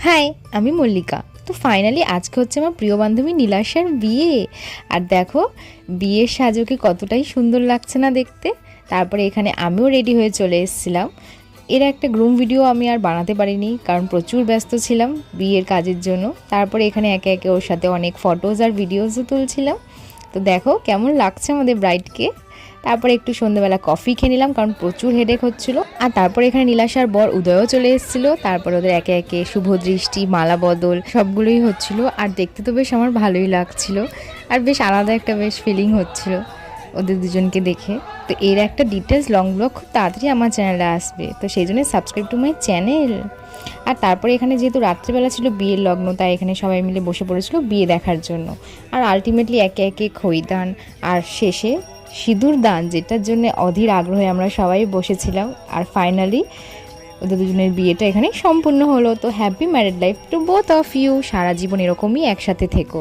High, আমি মল্লিকা। তো finally আজকে হচ্ছে আমার প্রিয় বান্ধবী নীলাশার বিয়ে। আর দেখো বিয়ের সাজকে কতটাই সুন্দর লাগছে না দেখতে। তারপরে এখানে আমিও রেডি হয়ে চলে এসেছিলাম। এর একটা গ্রুম ভিডিও আমি আর বানাতে পারিনি, কারণ প্রচুর ব্যস্ত ছিলাম বিয়ের কাজের জন্য। তারপরে এখানে একে একে ওর সাথে অনেক ফটোজ আর ভিডিওসও তুলছিলাম। তো দেখো কেমন লাগছে আমাদের ব্রাইডকে। তারপরে একটু সন্ধ্যেবেলা কফি খেয়ে নিলাম, কারণ প্রচুর হেডেক হচ্ছিল। আর তারপরে এখানে নীলাশার বর উদয়ও চলে এসেছিলো। তারপরে ওদের একে একে শুভ দৃষ্টি, মালা বদল সবগুলোই হচ্ছিল। আর দেখতে তো বেশ আমার ভালোই লাগছিল, আর বেশ আলাদা একটা বেশ ফিলিং হচ্ছিল ওদের দুজনকে দেখে। তো এর একটা ডিটেলস লং ব্লগ খুব তাড়াতাড়ি আমার চ্যানেলে আসবে, তো সেই জন্য সাবস্ক্রাইব টু মাই চ্যানেল। আর তারপরে এখানে যেহেতু রাত্রিবেলা ছিল বিয়ের লগ্ন, তাই এখানে সবাই মিলে বসে পড়েছিল বিয়ে দেখার জন্য। আর আলটিমেটলি একে একে খইদান আর শেষে সিঁদুর দান, যেটার জন্য অধীর আগ্রহে আমরা সবাই বসেছিলাম। আর ফাইনালি ওদের দুজনের বিয়েটা এখানেই সম্পূর্ণ হলো। তো happy married life to both of you, সারা জীবন এরকমই একসাথে থেকো।